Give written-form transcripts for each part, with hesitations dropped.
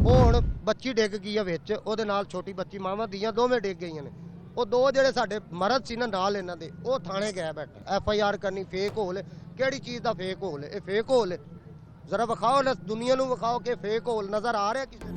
ਹੁਣ ਬੱਚੀ ਡਿੱਗ ਗਈ ਆ ਵਿੱਚ, ਉਹਦੇ ਨਾਲ ਛੋਟੀ ਬੱਚੀ, ਮਾਵਾਂ ਦੀਆਂ ਦੋਵੇਂ ਡਿੱਗ ਗਈਆਂ ਨੇ। ਉਹ ਦੋ ਜਿਹੜੇ ਸਾਡੇ ਮਰਦ ਸੀ ਨਾ ਨਾਲ ਇਹਨਾਂ ਦੇ, ਉਹ ਥਾਣੇ ਗਏ ਬੈਠੇ। FIR ਕਰਨੀ ਫੇਕ ਹੋਲ, ਕਿਹੜੀ ਚੀਜ਼ ਦਾ ਫੇਕ ਹੋਲ? ਇਹ ਫੇਕ ਹੋਲ ਜ਼ਰਾ ਵਿਖਾਓ ਨਾ, ਦੁਨੀਆ ਨੂੰ ਵਿਖਾਓ ਕਿ ਫੇਕ ਹੋਲ ਨਜ਼ਰ ਆ ਰਿਹਾ ਕਿਸੇ ਨੂੰ।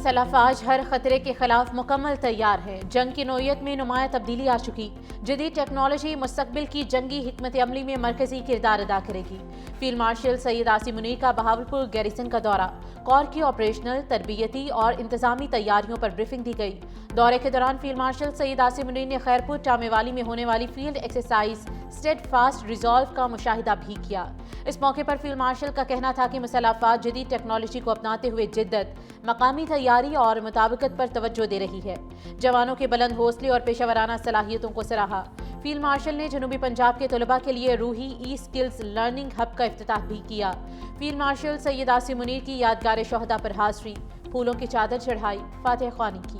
مسلح افواج ہر خطرے کے خلاف مکمل تیار ہے. جنگ کی نوعیت میں نمایاں تبدیلی آ چکی. جدید ٹیکنالوجی مستقبل کی جنگی حکمت عملی میں مرکزی کردار ادا کرے گی. فیلڈ مارشل سید عاصم منیر کا بہاولپور گیریژن کا دورہ. کور کی آپریشنل، تربیتی اور انتظامی تیاریوں پر بریفنگ دی گئی. دورے کے دوران فیلڈ مارشل سید عاصم منیر نے خیرپور ٹامے والی میں ہونے والی field exercise steadfast resolve کا مشاہدہ بھی کیا. اس موقع پر فیلڈ مارشل کا کہنا تھا کہ مسلح افواج جدید ٹیکنالوجی کو اپناتے ہوئے جدت، مقامی تیاری اور مطابقت پر توجہ دے رہی ہے. جوانوں کے بلند حوصلے اور پیشہ ورانہ صلاحیتوں کو سراہا. فیلڈ مارشل نے جنوبی پنجاب کے طلباء کے لیے روحی ای سکلز لرننگ ہب کا افتتاح بھی کیا. فیلڈ مارشل سید عاصم منیر کی یادگار شہداء پر حاضری، پھولوں کی چادر چڑھائی، فاتح خوانی کی.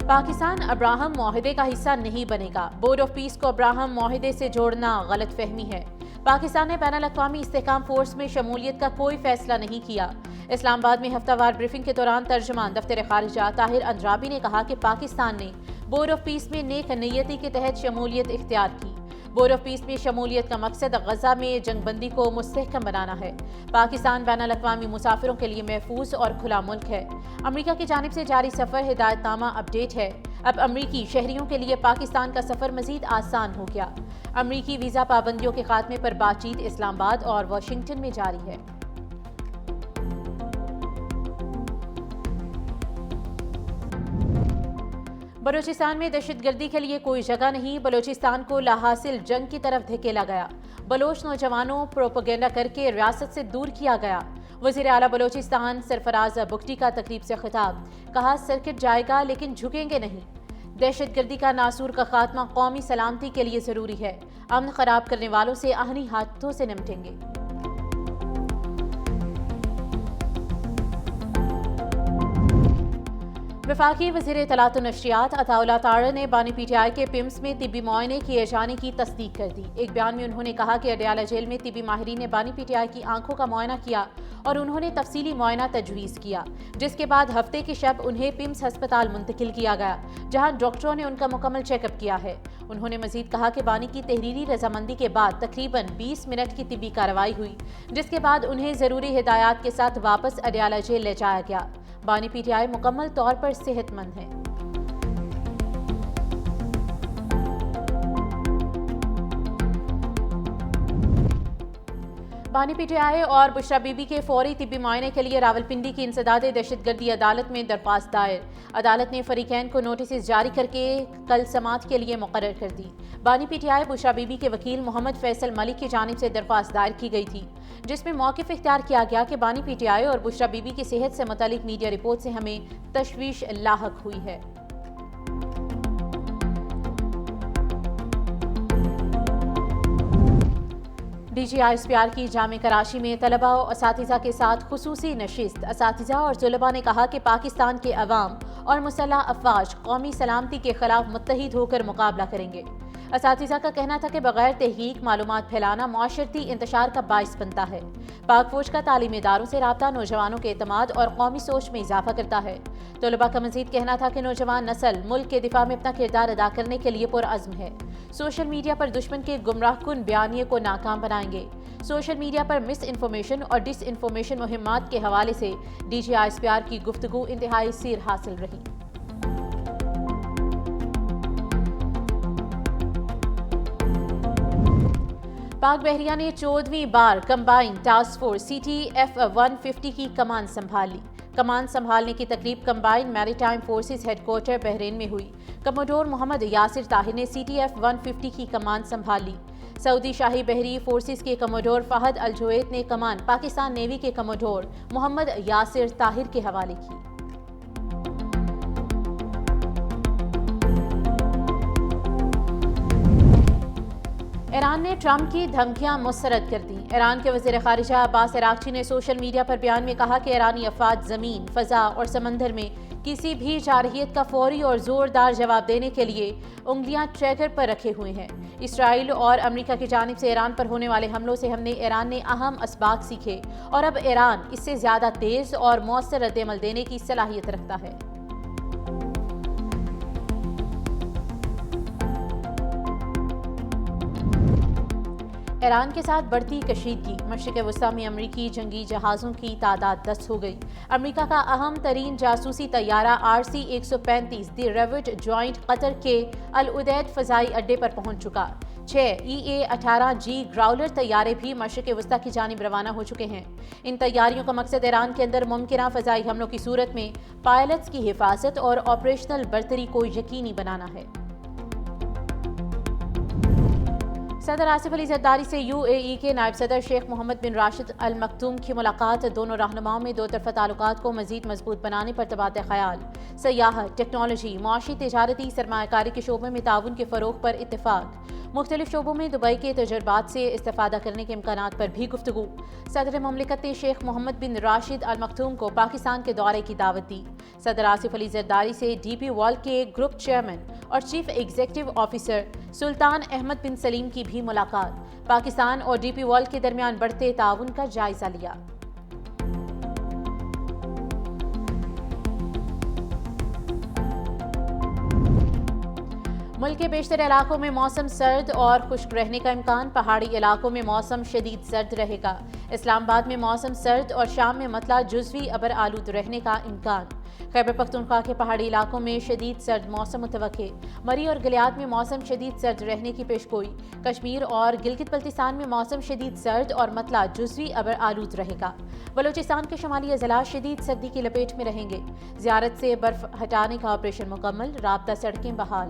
پاکستان ابراہم معاہدے کا حصہ نہیں بنے گا. بورڈ آف پیس کو ابراہم معاہدے سے جوڑنا غلط فہمی ہے. پاکستان نے بین الاقوامی استحکام فورس میں شمولیت کا کوئی فیصلہ نہیں کیا. اسلام آباد میں ہفتہ وار بریفنگ کے دوران ترجمان دفتر خارجہ طاہر اندرابی نے کہا کہ پاکستان نے بورڈ آف پیس میں نیک نیتی کے تحت شمولیت اختیار کی. بورڈ آف پیس میں شمولیت کا مقصد غزہ میں جنگ بندی کو مستحکم بنانا ہے. پاکستان بین الاقوامی مسافروں کے لیے محفوظ اور کھلا ملک ہے. امریکہ کی جانب سے جاری سفر ہدایت نامہ اپڈیٹ ہے. اب امریکی شہریوں کے لیے پاکستان کا سفر مزید آسان ہو گیا. امریکی ویزا پابندیوں کے خاتمے پر بات چیت اسلام آباد اور واشنگٹن میں جاری ہے. بلوچستان میں دہشت گردی کے لیے کوئی جگہ نہیں. بلوچستان کو لاحاصل جنگ کی طرف دھکیلا گیا. بلوچ نوجوانوں پروپیگنڈا کر کے ریاست سے دور کیا گیا. وزیر اعلیٰ بلوچستان سرفراز بگٹی کا تقریب سے خطاب. کہا سرکٹ جائے گا لیکن جھکیں گے نہیں. دہشت گردی کا ناسور کا خاتمہ قومی سلامتی کے لیے ضروری ہے. امن خراب کرنے والوں سے آہنی ہاتھوں سے نمٹیں گے. وفاقی وزیر اطلاعات و نشریات عطا اللہ طاہر نے بانی پی ٹی آئی کے پیمز میں طبی معائنے کیے جانے کی تصدیق کر دی. ایک بیان میں انہوں نے کہا کہ اڈیالہ جیل میں طبی ماہرین نے بانی پی ٹی آئی کی آنکھوں کا معائنہ کیا اور انہوں نے تفصیلی معائنہ تجویز کیا، جس کے بعد ہفتے کی شب انہیں پیمز ہسپتال منتقل کیا گیا، جہاں ڈاکٹروں نے ان کا مکمل چیک اپ کیا ہے. انہوں نے مزید کہا کہ بانی کی تحریری رضامندی کے بعد تقریباً 20 منٹ کی طبی کارروائی ہوئی، جس کے بعد انہیں ضروری ہدایات کے ساتھ واپس اڈیالہ جیل لے جایا گیا. بانی پی ٹی آئی مکمل طور پر صحت مند ہے. بانی پی ٹی آئی اور بشرا بی بی کے فوری طبی معائنے کے لیے راولپنڈی کی انسداد دہشت گردی عدالت میں درخواست دائر. عدالت نے فریقین کو نوٹسز جاری کر کے کل سماعت کے لیے مقرر کر دی. بانی P T I Bushra be be کے وکیل محمد فیصل ملک کی جانب سے درخواست دائر کی گئی تھی، جس میں موقف اختیار کیا گیا کہ بانی پی ٹی آئی اور بشرا بی بی کی صحت سے متعلق میڈیا رپورٹ سے ہمیں تشویش لاحق ہوئی ہے. D G I S P R کی جامع کراچی میں طلباء و اساتذہ کے ساتھ خصوصی نشست. اساتذہ اور طلباء نے کہا کہ پاکستان کے عوام اور مسلح افواج قومی سلامتی کے خلاف متحد ہو کر مقابلہ کریں گے. اساتذہ کا کہنا تھا کہ بغیر تحقیق معلومات پھیلانا معاشرتی انتشار کا باعث بنتا ہے. پاک فوج کا تعلیمی اداروں سے رابطہ نوجوانوں کے اعتماد اور قومی سوچ میں اضافہ کرتا ہے. طلباء کا مزید کہنا تھا کہ نوجوان نسل ملک کے دفاع میں اپنا کردار ادا کرنے کے لیے پرعزم ہے. سوشل میڈیا پر دشمن کے گمراہ کن بیانیے کو ناکام بنائیں گے. سوشل میڈیا پر مس انفارمیشن اور ڈس انفارمیشن مہمات کے حوالے سے D G I S P R کی گفتگو انتہائی سیر حاصل رہی. پاک بحریہ نے 14ویں بار کمبائنڈ ٹاسک فورس CTF-150 کی کمان سنبھال لی. کمان سنبھالنے کی تقریب combined maritime forces head quarter Bahrain میں ہوئی. کموڈور محمد یاسر طاہر نے CTF-150 کی کمان سنبھال لی. سعودی شاہی بحری فورسز کے کموڈور فہد الجوید نے کمان پاکستان نیوی کے کموڈور محمد یاسر طاہر کے حوالے کی. ایران نے ٹرمپ کی دھمکیاں مسترد کر دیں. ایران کے وزیر خارجہ عباس عراقچی نے سوشل میڈیا پر بیان میں کہا کہ ایرانی افواج زمین، فضا اور سمندر میں کسی بھی جارحیت کا فوری اور زوردار جواب دینے کے لیے انگلیاں ٹریگر پر رکھے ہوئے ہیں. اسرائیل اور امریکہ کی جانب سے ایران پر ہونے والے حملوں سے ایران نے اہم اسباق سیکھے اور اب ایران اس سے زیادہ تیز اور مؤثر رد عمل دینے کی صلاحیت رکھتا ہے. ایران کے ساتھ بڑھتی کشیدگی، مشرق وسطی میں امریکی جنگی جہازوں کی تعداد 10 ہو گئی۔ امریکہ کا اہم ترین جاسوسی طیارہ RC-135 دی ریوٹ جوائنٹ قطر کے العدید فضائی اڈے پر پہنچ چکا۔ 6 EA-18G گراؤلر طیارے بھی مشرق وسطی کی جانب روانہ ہو چکے ہیں۔ ان طیاریوں کا مقصد ایران کے اندر ممکنہ فضائی حملوں کی صورت میں پائلٹس کی حفاظت اور آپریشنل برتری کو یقینی بنانا ہے۔ صدر آصف علی زرداری سے UAE کے نائب صدر شیخ محمد بن راشد ال مکتوم کی ملاقات۔ دونوں رہنماؤں میں دو طرفہ تعلقات کو مزید مضبوط بنانے پر تبادلہ خیال، سیاحت، ٹیکنالوجی، معاشی، تجارتی، سرمایہ کاری کے شعبے میں تعاون کے فروغ پر اتفاق۔ مختلف شعبوں میں دبئی کے تجربات سے استفادہ کرنے کے امکانات پر بھی گفتگو۔ صدر مملکت نے شیخ محمد بن راشد ال مکتوم کو پاکستان کے دورے کی دعوت دی۔ صدر آصف علی زرداری سے DP World کے گروپ چیئرمین اور چیف ایگزیکٹو آفیسر سلطان احمد بن سلیم کی بھی ملاقات۔ پاکستان اور DP World کے درمیان بڑھتے تعاون کا جائزہ لیا۔ ملک کے بیشتر علاقوں میں موسم سرد اور خشک رہنے کا امکان، پہاڑی علاقوں میں موسم شدید سرد رہے گا۔ اسلام آباد میں موسم سرد اور شام میں مطلع جزوی ابر آلود رہنے کا امکان۔ خیبر پختونخوا کے پہاڑی علاقوں میں شدید سرد موسم متوقع، مری اور گلیات میں موسم شدید سرد رہنے کی پیشگوئی۔ کشمیر اور گلگت بلتستان میں موسم شدید سرد اور مطلع جزوی ابر آلود رہے گا۔ بلوچستان کے شمالی اضلاع شدید سردی کی لپیٹ میں رہیں گے۔ زیارت سے برف ہٹانے کا آپریشن مکمل، رابطہ سڑکیں بحال۔